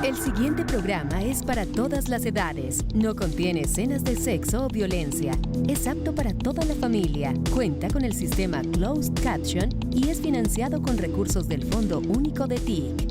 El siguiente programa es para todas las edades. No contiene escenas de sexo o violencia. Es apto para toda la familia. Cuenta con el sistema Closed Caption y es financiado con recursos del Fondo Único de TIC.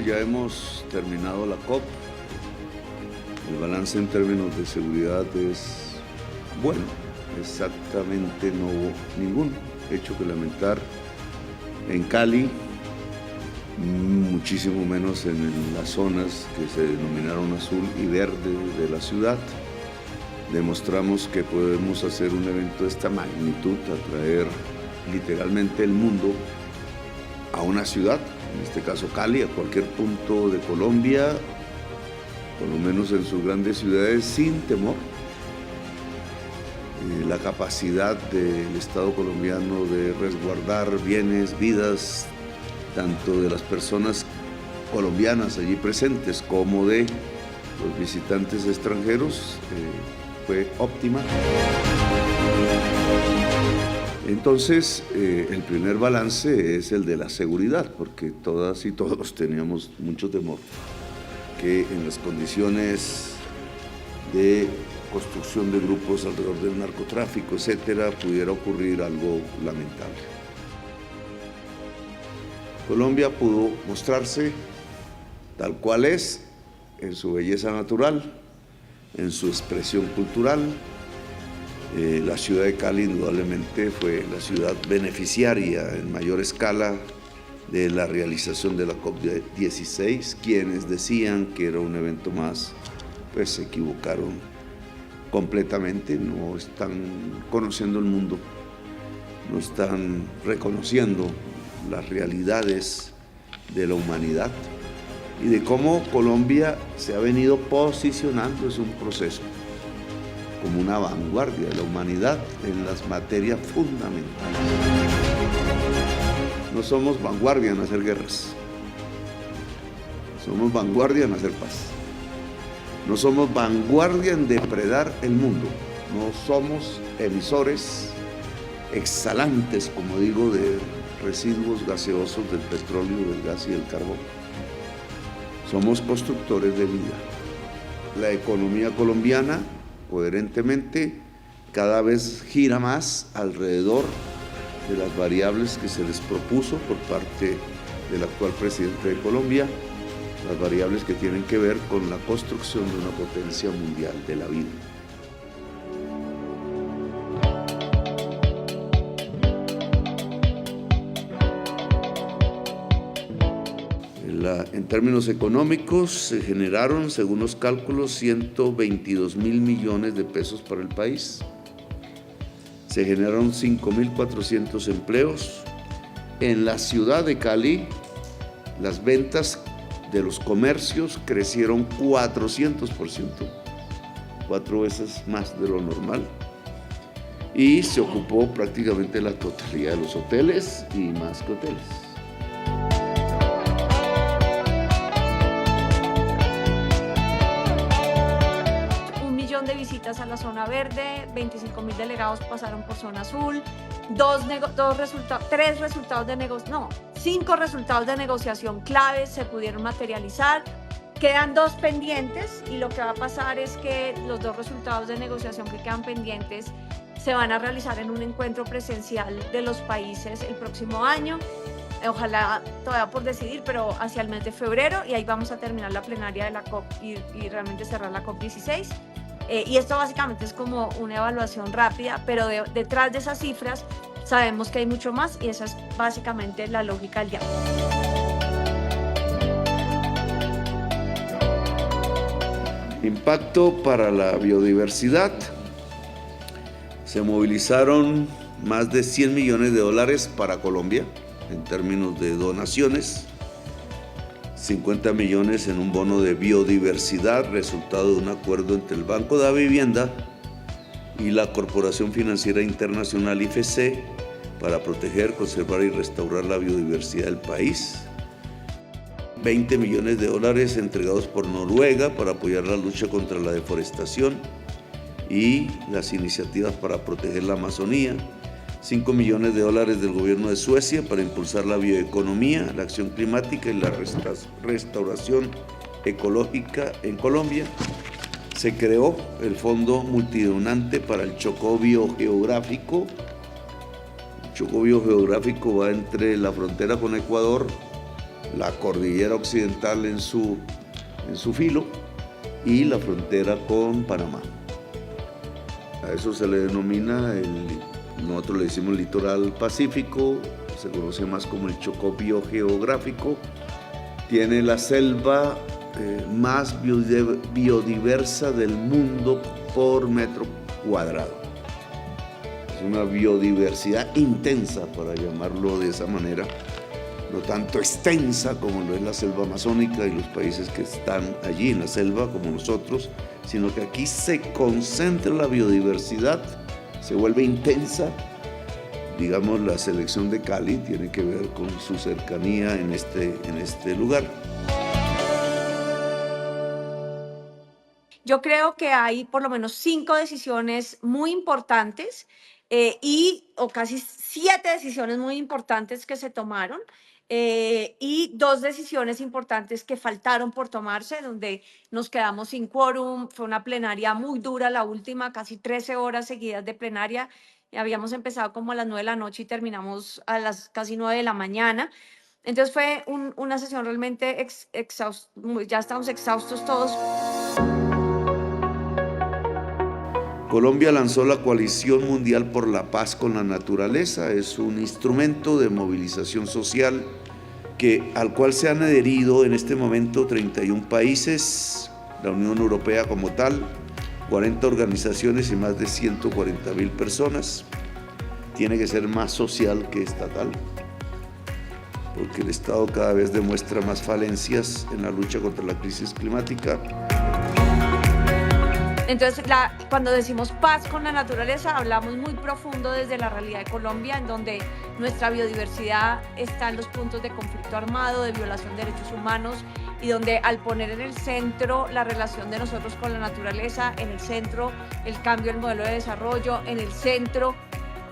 Ya hemos terminado la COP. El balance en términos de seguridad es bueno. Exactamente no hubo ningún hecho que lamentar en Cali, muchísimo menos en las zonas que se denominaron azul y verde de la ciudad. Demostramos que podemos hacer un evento de esta magnitud, atraer literalmente el mundo a una ciudad, en este caso Cali, a cualquier punto de Colombia, por lo menos en sus grandes ciudades, sin temor. La capacidad del Estado colombiano de resguardar bienes, vidas, tanto de las personas colombianas allí presentes como de los visitantes extranjeros, fue óptima. Entonces, el primer balance es el de la seguridad, porque todas y todos teníamos mucho temor que en las condiciones de construcción de grupos alrededor del narcotráfico, etcétera, pudiera ocurrir algo lamentable. Colombia pudo mostrarse tal cual es, en su belleza natural, en su expresión cultural. La ciudad de Cali indudablemente fue la ciudad beneficiaria en mayor escala de la realización de la COP16. Quienes decían que era un evento más, pues se equivocaron completamente. No están conociendo el mundo, no están reconociendo las realidades de la humanidad y de cómo Colombia se ha venido posicionando. Es un proceso como una vanguardia de la humanidad en las materias fundamentales. No somos vanguardia en hacer guerras, somos vanguardia en hacer paz. No somos vanguardia en depredar el mundo, no somos emisores exhalantes, como digo, de residuos gaseosos del petróleo, del gas y del carbón. Somos constructores de vida. La economía colombiana, coherentemente, cada vez gira más alrededor de las variables que se les propuso por parte del actual presidente de Colombia, las variables que tienen que ver con la construcción de una potencia mundial de la vida. En términos económicos, se generaron, según los cálculos, 122.000 millones de pesos para el país. Se generaron 5.400 empleos. En la ciudad de Cali, las ventas de los comercios crecieron 400%, 4 veces más de lo normal. Y se ocupó prácticamente la totalidad de los hoteles y más que hoteles. De visitas a la zona verde, 25.000 delegados pasaron por zona azul, 5 resultados de negociación claves se pudieron materializar. Quedan 2 pendientes y lo que va a pasar es que los 2 resultados de negociación que quedan pendientes se van a realizar en un encuentro presencial de los países el próximo año. Ojalá todavía por decidir, pero hacia el mes de febrero, y ahí vamos a terminar la plenaria de la COP y realmente cerrar la COP16. Y esto básicamente es como una evaluación rápida, pero detrás de esas cifras sabemos que hay mucho más y esa es básicamente la lógica del diálogo. Impacto para la biodiversidad. Se movilizaron más de $100 millones para Colombia en términos de donaciones, 50 millones en un bono de biodiversidad, resultado de un acuerdo entre el Banco de la Vivienda y la Corporación Financiera Internacional IFC para proteger, conservar y restaurar la biodiversidad del país. 20 millones de dólares entregados por Noruega para apoyar la lucha contra la deforestación y las iniciativas para proteger la Amazonía. 5 millones de dólares del gobierno de Suecia para impulsar la bioeconomía, la acción climática y la restauración ecológica en Colombia. Se creó el Fondo Multidonante para el Chocó Biogeográfico. El Chocó Biogeográfico va entre la frontera con Ecuador, la cordillera occidental en su filo y la frontera con Panamá. A eso se le denomina, nosotros le decimos litoral pacífico, se conoce más como el Chocó Biogeográfico. Tiene la selva más biodiversa del mundo por metro cuadrado. Es una biodiversidad intensa, para llamarlo de esa manera, no tanto extensa como lo es la selva amazónica y los países que están allí en la selva como nosotros, sino que aquí se concentra la biodiversidad, se vuelve intensa. Digamos, la selección de Cali tiene que ver con su cercanía en este lugar. Yo creo que hay por lo menos 5 decisiones muy importantes o casi 7 decisiones muy importantes que se tomaron y 2 decisiones importantes que faltaron por tomarse, donde nos quedamos sin quórum. Fue una plenaria muy dura, la última, casi 13 horas seguidas de plenaria. Habíamos empezado como a las 9 de la noche y terminamos a las casi 9 de la mañana. Entonces fue una sesión realmente ya estamos exhaustos todos. Colombia lanzó la Coalición Mundial por la Paz con la Naturaleza. Es un instrumento de movilización social al cual se han adherido en este momento 31 países, la Unión Europea como tal, 40 organizaciones y más de 140.000 personas. Tiene que ser más social que estatal, porque el Estado cada vez demuestra más falencias en la lucha contra la crisis climática. Entonces, cuando decimos paz con la naturaleza, hablamos muy profundo desde la realidad de Colombia, en donde nuestra biodiversidad está en los puntos de conflicto armado, de violación de derechos humanos, y donde al poner en el centro la relación de nosotros con la naturaleza, en el centro el cambio del modelo de desarrollo, en el centro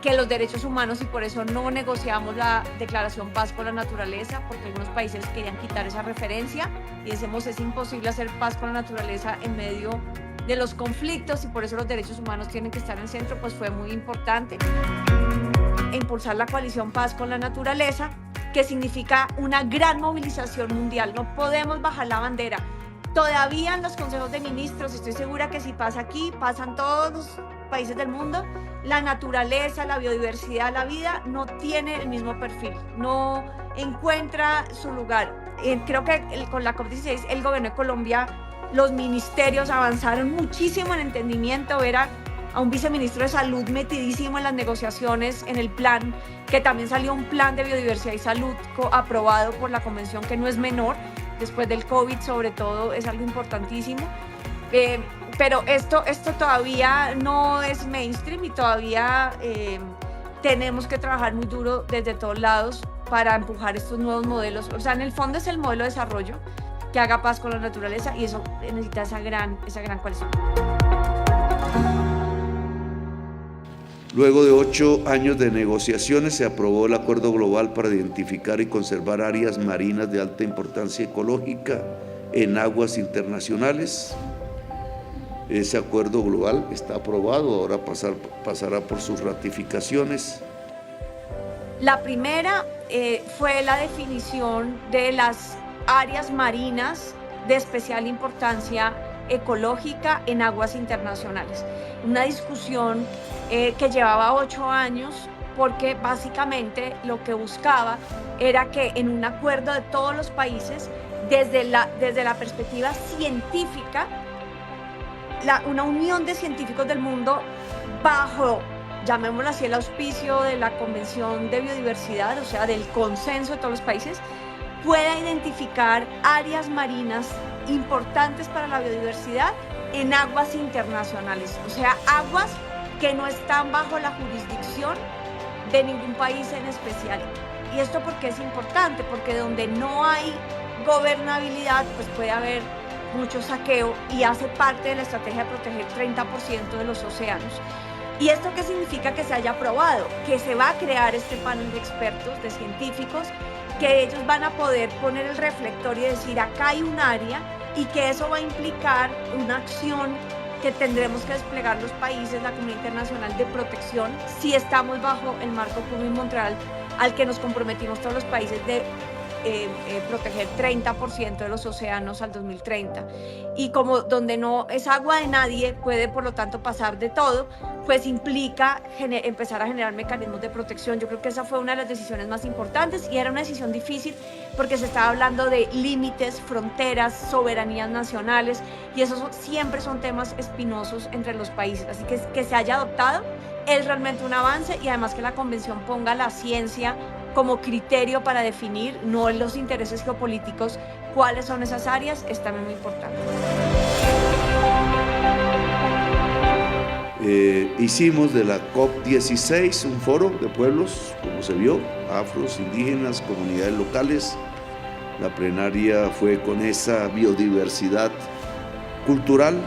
que los derechos humanos, y por eso no negociamos la declaración paz con la naturaleza, porque algunos países querían quitar esa referencia y decimos es imposible hacer paz con la naturaleza en medio de los conflictos, y por eso los derechos humanos tienen que estar en el centro. Pues fue muy importante impulsar la coalición Paz con la Naturaleza, que significa una gran movilización mundial. No podemos bajar la bandera. Todavía en los consejos de ministros, estoy segura que si pasa aquí, pasan todos los países del mundo, la naturaleza, la biodiversidad, la vida no tiene el mismo perfil, no encuentra su lugar. Creo que con la COP16 el gobierno de Colombia, los ministerios avanzaron muchísimo en entendimiento. Ver a un viceministro de salud metidísimo en las negociaciones, en el plan, que también salió un plan de biodiversidad y salud aprobado por la convención, que no es menor, después del COVID sobre todo, es algo importantísimo. Pero esto todavía no es mainstream y todavía tenemos que trabajar muy duro desde todos lados para empujar estos nuevos modelos. O sea, en el fondo es el modelo de desarrollo que haga paz con la naturaleza, y eso necesita esa gran coalición. Luego de 8 años de negociaciones, se aprobó el Acuerdo Global para identificar y conservar áreas marinas de alta importancia ecológica en aguas internacionales. Ese acuerdo global está aprobado, ahora pasará por sus ratificaciones. La primera fue la definición de las áreas marinas de especial importancia ecológica en aguas internacionales. Una discusión que llevaba 8 años, porque básicamente lo que buscaba era que en un acuerdo de todos los países, desde la perspectiva científica, una unión de científicos del mundo bajo, llamémoslo así, el auspicio de la Convención de Biodiversidad, o sea, del consenso de todos los países, pueda identificar áreas marinas importantes para la biodiversidad en aguas internacionales, o sea, aguas que no están bajo la jurisdicción de ningún país en especial. ¿Y esto por qué es importante? Porque donde no hay gobernabilidad, pues puede haber mucho saqueo y hace parte de la estrategia de proteger 30% de los océanos. ¿Y esto qué significa? Que se haya aprobado, que se va a crear este panel de expertos, de científicos, que ellos van a poder poner el reflector y decir acá hay un área, y que eso va a implicar una acción que tendremos que desplegar los países, la comunidad internacional de protección, si estamos bajo el marco Kunming-Montreal, al que nos comprometimos todos los países de proteger 30% de los océanos al 2030. Y como donde no es agua de nadie, puede por lo tanto pasar de todo, pues implica empezar a generar mecanismos de protección. Yo creo que esa fue una de las decisiones más importantes, y era una decisión difícil porque se estaba hablando de límites, fronteras, soberanías nacionales, y esos siempre son temas espinosos entre los países. Así que se haya adoptado es realmente un avance, y además que la convención ponga la ciencia como criterio para definir, no los intereses geopolíticos, cuáles son esas áreas, es también muy importante. Hicimos de la COP16 un foro de pueblos, como se vio, afros, indígenas, comunidades locales. La plenaria fue con esa biodiversidad cultural.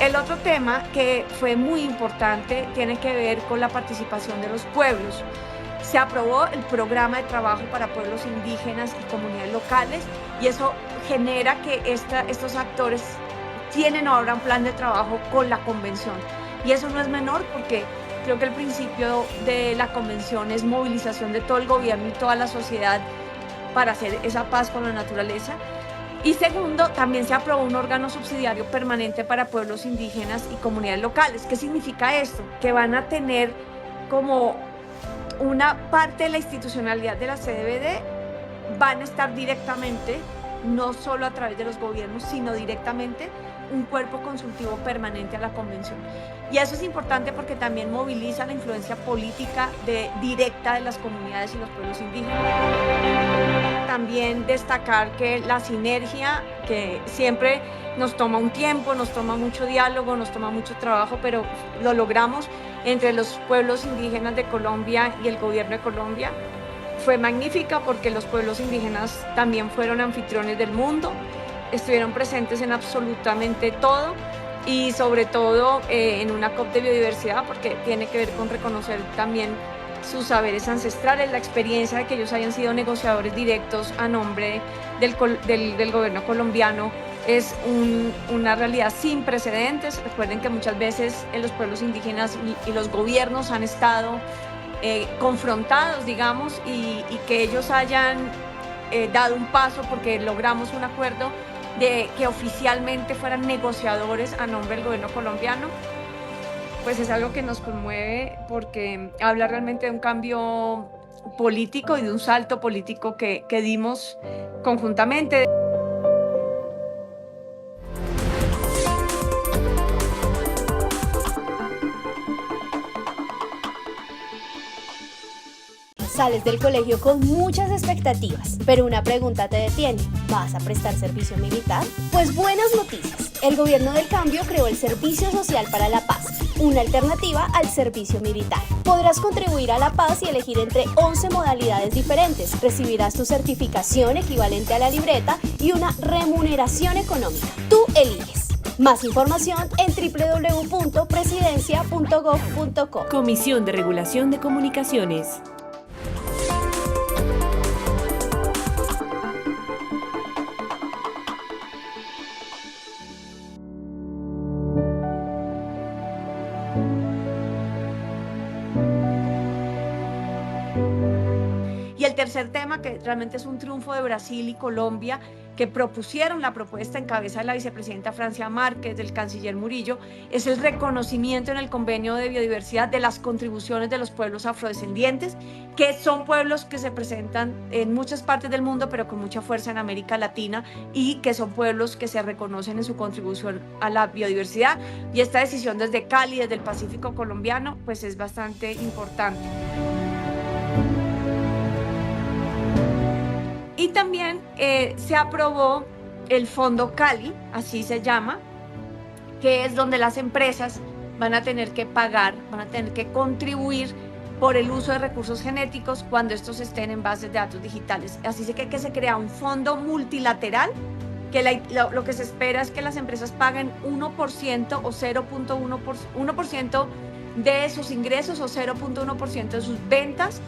El otro tema que fue muy importante tiene que ver con la participación de los pueblos. Se aprobó el programa de trabajo para pueblos indígenas y comunidades locales, y eso genera que estos actores tienen ahora un plan de trabajo con la convención. Y eso no es menor, porque creo que el principio de la convención es movilización de todo el gobierno y toda la sociedad para hacer esa paz con la naturaleza. Y segundo, también se aprobó un órgano subsidiario permanente para pueblos indígenas y comunidades locales. ¿Qué significa esto? Que van a tener como una parte de la institucionalidad de la CDBD, van a estar directamente, no solo a través de los gobiernos, sino directamente un cuerpo consultivo permanente a la convención. Y eso es importante porque también moviliza la influencia política directa de las comunidades y los pueblos indígenas. También destacar que la sinergia, que siempre nos toma un tiempo, nos toma mucho diálogo, nos toma mucho trabajo, pero lo logramos entre los pueblos indígenas de Colombia y el gobierno de Colombia. Fue magnífica porque los pueblos indígenas también fueron anfitriones del mundo, estuvieron presentes en absolutamente todo, y sobre todo en una COP de biodiversidad, porque tiene que ver con reconocer también sus saberes ancestrales, la experiencia de que ellos hayan sido negociadores directos a nombre del gobierno colombiano. Es una realidad sin precedentes. Recuerden que muchas veces los pueblos indígenas y los gobiernos han estado confrontados, digamos, y que ellos hayan dado un paso porque logramos un acuerdo de que oficialmente fueran negociadores a nombre del gobierno colombiano, pues es algo que nos conmueve, porque habla realmente de un cambio político y de un salto político que dimos conjuntamente. Sales del colegio con muchas expectativas, pero una pregunta te detiene: ¿vas a prestar servicio militar? Pues buenas noticias. El gobierno del cambio creó el Servicio Social para la Paz, una alternativa al servicio militar. Podrás contribuir a la paz y elegir entre 11 modalidades diferentes. Recibirás tu certificación equivalente a la libreta y una remuneración económica. Tú eliges. Más información en www.presidencia.gov.co. Comisión de Regulación de Comunicaciones. Y el tercer tema, que realmente es un triunfo de Brasil y Colombia, que propusieron la propuesta en cabeza de la vicepresidenta Francia Márquez, del canciller Murillo, es el reconocimiento en el convenio de biodiversidad de las contribuciones de los pueblos afrodescendientes, que son pueblos que se presentan en muchas partes del mundo, pero con mucha fuerza en América Latina, y que son pueblos que se reconocen en su contribución a la biodiversidad. Y esta decisión desde Cali, desde el Pacífico colombiano, pues es bastante importante. Y también se aprobó el Fondo Cali, así se llama, que es donde las empresas van a tener que pagar, van a tener que contribuir por el uso de recursos genéticos cuando estos estén en bases de datos digitales. Así que se crea un fondo multilateral, que lo que se espera es que las empresas paguen 1% o 0.1% de sus ingresos o 0.1% de sus ventas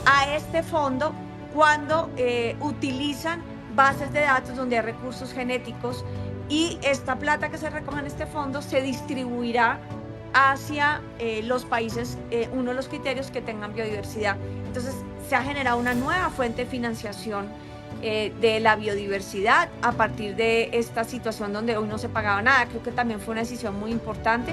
a este fondo cuando utilizan bases de datos donde hay recursos genéticos, y esta plata que se recoge en este fondo se distribuirá hacia los países, uno de los criterios que tengan biodiversidad. Entonces se ha generado una nueva fuente de financiación de la biodiversidad a partir de esta situación donde hoy no se pagaba nada. Creo que también fue una decisión muy importante.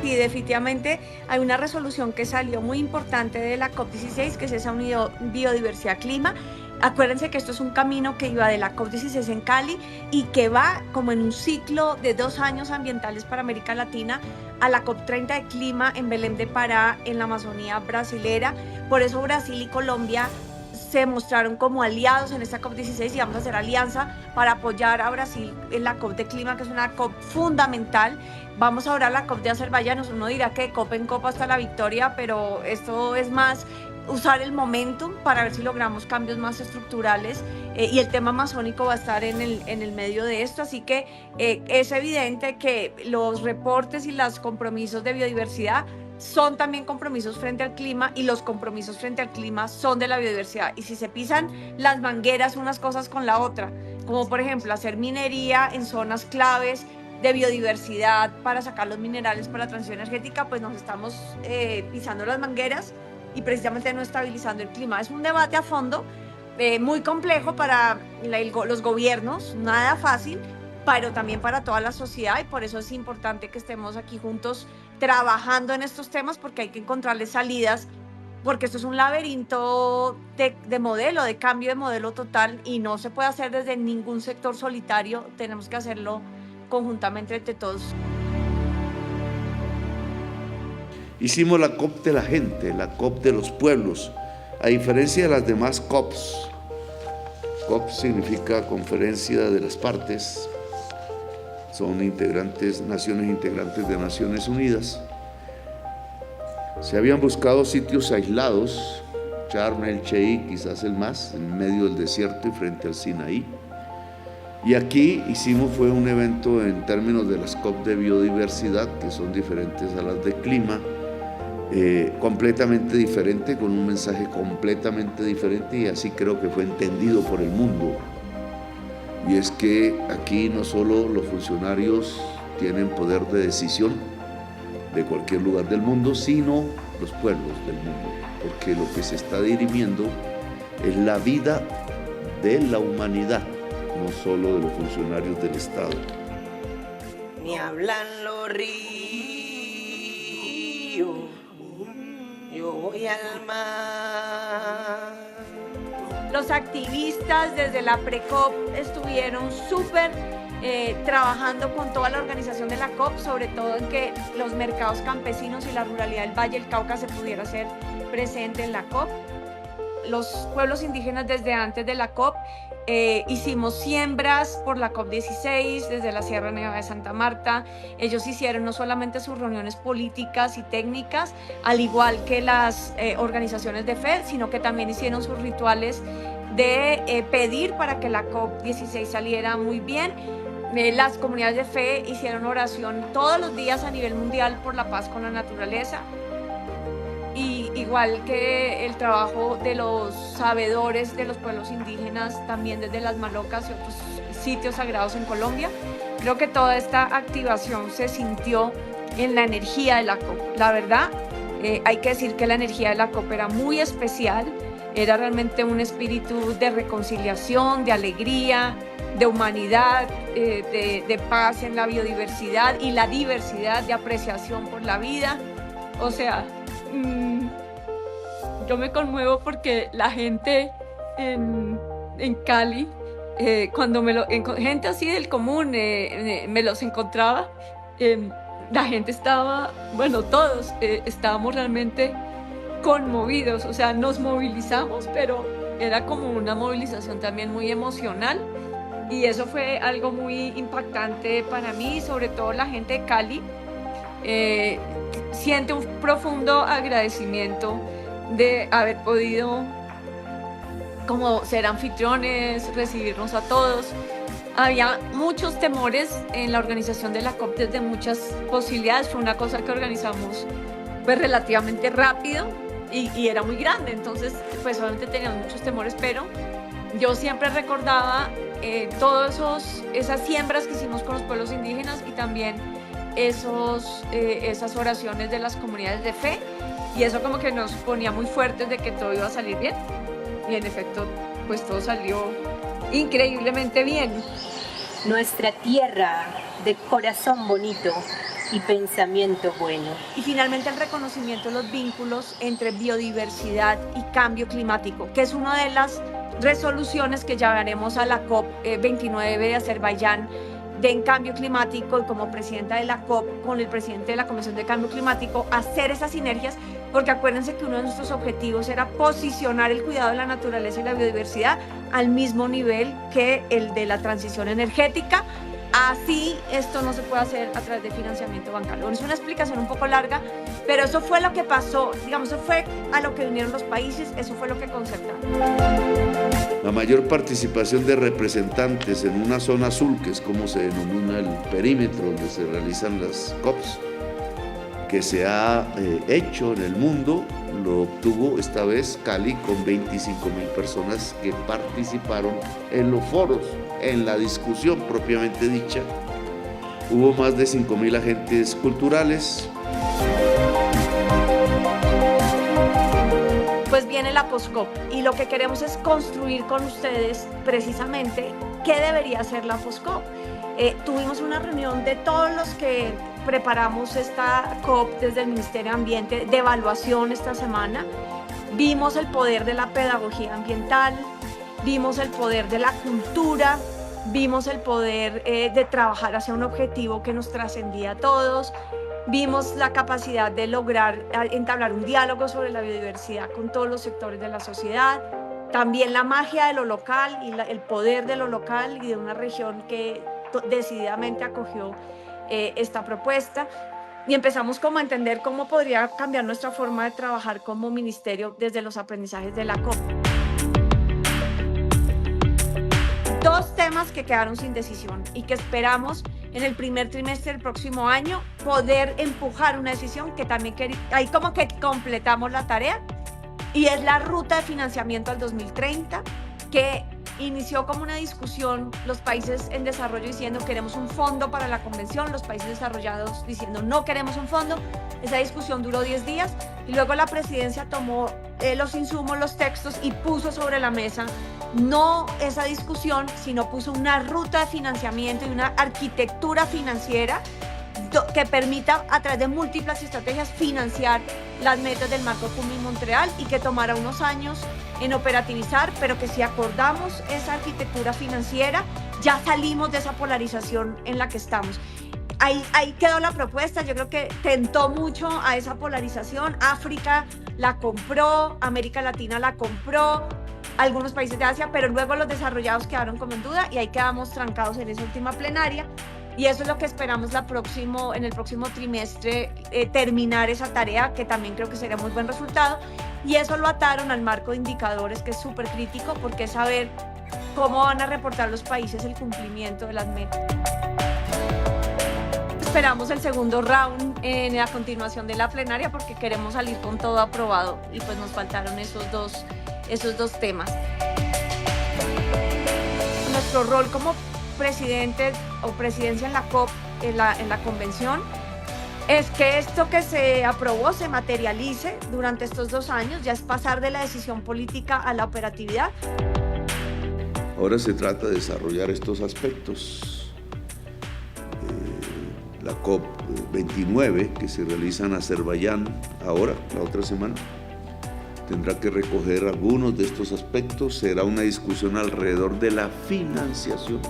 Y definitivamente hay una resolución que salió muy importante de la COP16, que es esa unión biodiversidad-clima. Acuérdense que esto es un camino que iba de la COP16 en Cali y que va como en un ciclo de 2 años ambientales para América Latina a la COP30 de clima en Belém de Pará, en la Amazonía brasilera. Por eso Brasil y Colombia se mostraron como aliados en esta COP16 y vamos a hacer alianza para apoyar a Brasil en la COP de clima, que es una COP fundamental. Vamos ahora a la COP de Azerbaiyán. Uno dirá que de COP en COP hasta la victoria, pero esto es más usar el momentum para ver si logramos cambios más estructurales, y el tema amazónico va a estar en el medio de esto. Así que es evidente que los reportes y los compromisos de biodiversidad son también compromisos frente al clima, y los compromisos frente al clima son de la biodiversidad. Y si se pisan las mangueras unas cosas con la otra, como por ejemplo hacer minería en zonas claves de biodiversidad para sacar los minerales para la transición energética, pues nos estamos pisando las mangueras y precisamente no estabilizando el clima. Es un debate a fondo, muy complejo para los gobiernos, nada fácil, pero también para toda la sociedad, y por eso es importante que estemos aquí juntos trabajando en estos temas, porque hay que encontrarles salidas, porque esto es un laberinto de modelo, de cambio de modelo total, y no se puede hacer desde ningún sector solitario, tenemos que hacerlo conjuntamente entre todos. Hicimos la COP de la gente, la COP de los pueblos, a diferencia de las demás COPs. COP significa Conferencia de las Partes, son naciones integrantes de Naciones Unidas. Se habían buscado sitios aislados, Sharm el-Sheikh quizás el más, en medio del desierto y frente al Sinaí. Y aquí fue un evento en términos de las COP de biodiversidad, que son diferentes a las de clima, completamente diferente, con un mensaje completamente diferente, y así creo que fue entendido por el mundo. Y es que aquí no solo los funcionarios tienen poder de decisión de cualquier lugar del mundo, sino los pueblos del mundo, porque lo que se está dirimiendo es la vida de la humanidad, no solo de los funcionarios del Estado. Ni hablan los ríos, yo voy al mar. Los activistas desde la pre-COP estuvieron súper trabajando con toda la organización de la COP, sobre todo en que los mercados campesinos y la ruralidad del Valle del Cauca se pudiera hacer presente en la COP. Los pueblos indígenas desde antes de la COP hicimos siembras por la COP16 desde la Sierra Nevada de Santa Marta. Ellos hicieron no solamente sus reuniones políticas y técnicas, al igual que las organizaciones de fe, sino que también hicieron sus rituales de pedir para que la COP16 saliera muy bien. Las comunidades de fe hicieron oración todos los días a nivel mundial por la paz con la naturaleza. Y igual que el trabajo de los sabedores de los pueblos indígenas, también desde las Malocas y otros sitios sagrados en Colombia, creo que toda esta activación se sintió en la energía de la COP. La verdad, hay que decir que la energía de la COP era muy especial. Era realmente un espíritu de reconciliación, de alegría, de humanidad, de paz en la biodiversidad y la diversidad, de apreciación por la vida. O sea, yo me conmuevo porque la gente en Cali, cuando gente así del común me los encontraba, la gente estaba, bueno, todos estábamos realmente conmovidos, o sea, nos movilizamos, pero era como una movilización también muy emocional, y eso fue algo muy impactante para mí. Sobre todo la gente de Cali siente un profundo agradecimiento de haber podido como ser anfitriones, recibirnos a todos. Había muchos temores en la organización de la COP desde muchas posibilidades. Fue una cosa que organizamos pues relativamente rápido y era muy grande, entonces pues obviamente teníamos muchos temores, pero yo siempre recordaba todas esas siembras que hicimos con los pueblos indígenas y también esas oraciones de las comunidades de fe, y eso como que nos ponía muy fuertes de que todo iba a salir bien, y en efecto pues todo salió increíblemente bien. Nuestra tierra de corazón bonito y pensamiento bueno. Y finalmente el reconocimiento de los vínculos entre biodiversidad y cambio climático, que es una de las resoluciones que llevaremos a la COP29 de Azerbaiyán en cambio climático, y como presidenta de la COP con el presidente de la Comisión de Cambio Climático, hacer esas sinergias, porque acuérdense que uno de nuestros objetivos era posicionar el cuidado de la naturaleza y la biodiversidad al mismo nivel que el de la transición energética. Así esto no se puede hacer a través de financiamiento bancario. Es una explicación un poco larga, pero eso fue lo que pasó, digamos, eso fue a lo que vinieron los países, eso fue lo que concertaron. La mayor participación de representantes en una zona azul, que es como se denomina el perímetro donde se realizan las COPs, que se ha hecho en el mundo, lo obtuvo esta vez Cali con 25.000 personas que participaron en los foros, en la discusión propiamente dicha. Hubo más de 5.000 agentes culturales. Pues viene la post-COP y lo que queremos es construir con ustedes precisamente qué debería ser la post-COP. Tuvimos una reunión de todos los que preparamos esta COP desde el Ministerio de Ambiente de evaluación esta semana. Vimos el poder de la pedagogía ambiental, vimos el poder de la cultura, vimos el poder de trabajar hacia un objetivo que nos trascendía a todos, vimos la capacidad de lograr entablar un diálogo sobre la biodiversidad con todos los sectores de la sociedad, también la magia de lo local y el poder de lo local y de una región que decididamente acogió esta propuesta, y empezamos como a entender cómo podría cambiar nuestra forma de trabajar como ministerio desde los aprendizajes de la COP. Dos temas que quedaron sin decisión y que esperamos en el primer trimestre del próximo año poder empujar una decisión que también ahí como que completamos la tarea, y es la ruta de financiamiento al 2030, que inició como una discusión los países en desarrollo diciendo queremos un fondo para la convención, los países desarrollados diciendo no queremos un fondo. Esa discusión duró 10 días y luego la presidencia tomó los insumos, los textos y puso sobre la mesa no esa discusión, sino puso una ruta de financiamiento y una arquitectura financiera que permita a través de múltiples estrategias financiar las metas del Marco Kunming-Montreal, y que tomará unos años en operativizar, pero que si acordamos esa arquitectura financiera ya salimos de esa polarización en la que estamos. Ahí quedó la propuesta. Yo creo que tentó mucho a esa polarización. África la compró, América Latina la compró, algunos países de Asia, pero luego los desarrollados quedaron como en duda y ahí quedamos trancados en esa última plenaria. Y eso es lo que esperamos en el próximo trimestre, terminar esa tarea, que también creo que sería muy buen resultado. Y eso lo ataron al marco de indicadores, que es súper crítico, porque es saber cómo van a reportar los países el cumplimiento de las metas. Esperamos el segundo round en la continuación de la plenaria, porque queremos salir con todo aprobado y pues nos faltaron esos dos temas. Nuestro rol como presidente o presidencia en la COP, en la convención, es que esto que se aprobó se materialice durante estos 2 años, ya es pasar de la decisión política a la operatividad. Ahora se trata de desarrollar estos aspectos. La COP29, que se realiza en Azerbaiyán ahora, la otra semana, tendrá que recoger algunos de estos aspectos. Será una discusión alrededor de la financiación,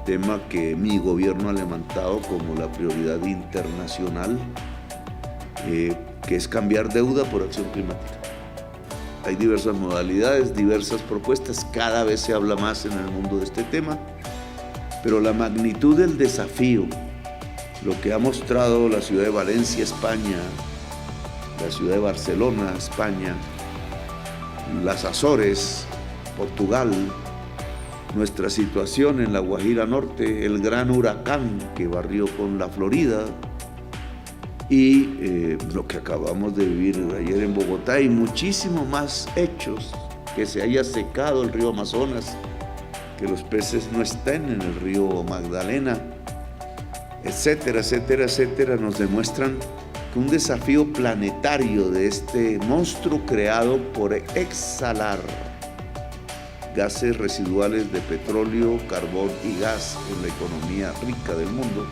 tema que mi gobierno ha levantado como la prioridad internacional, que es cambiar deuda por acción climática. Hay diversas modalidades, diversas propuestas, cada vez se habla más en el mundo de este tema, pero la magnitud del desafío, lo que ha mostrado la ciudad de Valencia, España, la ciudad de Barcelona, España, las Azores, Portugal, nuestra situación en la Guajira Norte, el gran huracán que barrió con la Florida y lo que acabamos de vivir ayer en Bogotá y muchísimos más hechos, que se haya secado el río Amazonas, que los peces no estén en el río Magdalena, etcétera, etcétera, etcétera, nos demuestran que un desafío planetario de este monstruo creado por exhalar gases residuales de petróleo, carbón y gas en la economía rica del mundo,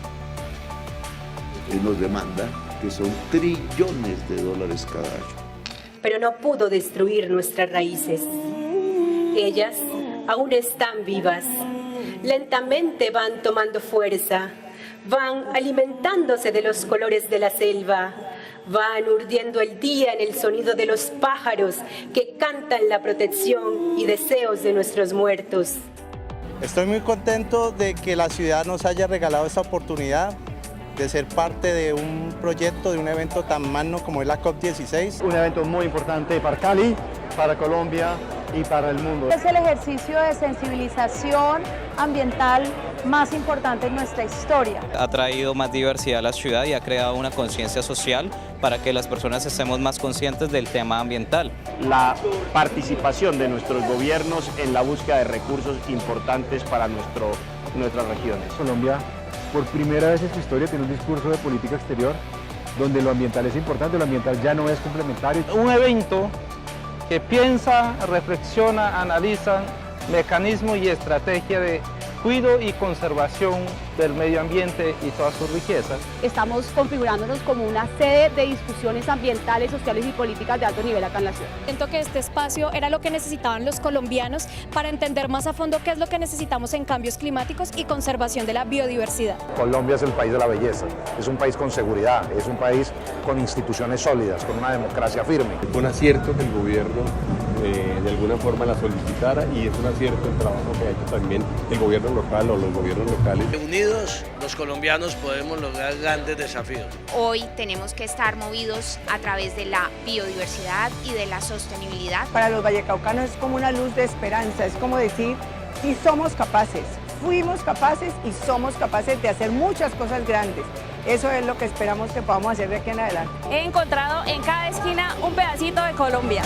nos demanda que son trillones de dólares cada año. Pero no pudo destruir nuestras raíces. Ellas aún están vivas. Lentamente van tomando fuerza. Van alimentándose de los colores de la selva. Van urdiendo el día en el sonido de los pájaros que cantan la protección y deseos de nuestros muertos. Estoy muy contento de que la ciudad nos haya regalado esta oportunidad de ser parte de un proyecto, de un evento tan magno como es la COP16. Un evento muy importante para Cali, para Colombia y para el mundo. Es el ejercicio de sensibilización ambiental más importante en nuestra historia. Ha traído más diversidad a la ciudad y ha creado una conciencia social para que las personas estemos más conscientes del tema ambiental. La participación de nuestros gobiernos en la búsqueda de recursos importantes para nuestras regiones. Colombia, por primera vez en su historia, tiene un discurso de política exterior donde lo ambiental es importante, lo ambiental ya no es complementario. Un evento que piensa, reflexiona, analiza mecanismos y estrategia de cuidado y conservación del medio ambiente y todas sus riquezas. Estamos configurándonos como una sede de discusiones ambientales, sociales y políticas de alto nivel acá en la ciudad. Siento que este espacio era lo que necesitaban los colombianos para entender más a fondo qué es lo que necesitamos en cambios climáticos y conservación de la biodiversidad. Colombia es el país de la belleza, es un país con seguridad, es un país con instituciones sólidas, con una democracia firme. Fue un acierto que el gobierno de alguna forma la solicitara y es un acierto el trabajo que ha hecho también el gobierno local o los gobiernos locales. Unidos, los colombianos podemos lograr grandes desafíos. Hoy tenemos que estar movidos a través de la biodiversidad y de la sostenibilidad. Para los vallecaucanos es como una luz de esperanza, es como decir, y somos capaces, fuimos capaces y somos capaces de hacer muchas cosas grandes. Eso es lo que esperamos que podamos hacer de aquí en adelante. He encontrado en cada esquina un pedacito de Colombia.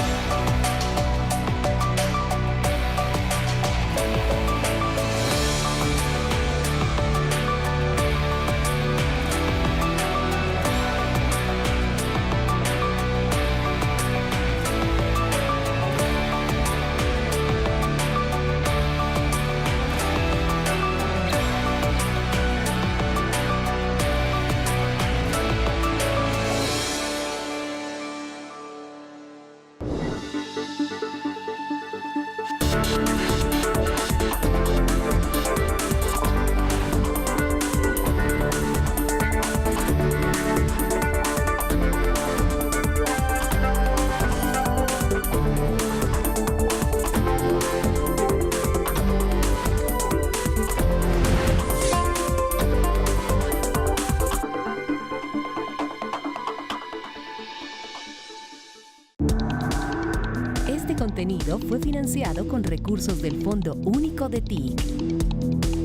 Este contenido fue financiado con recursos del Fondo Único de TIC.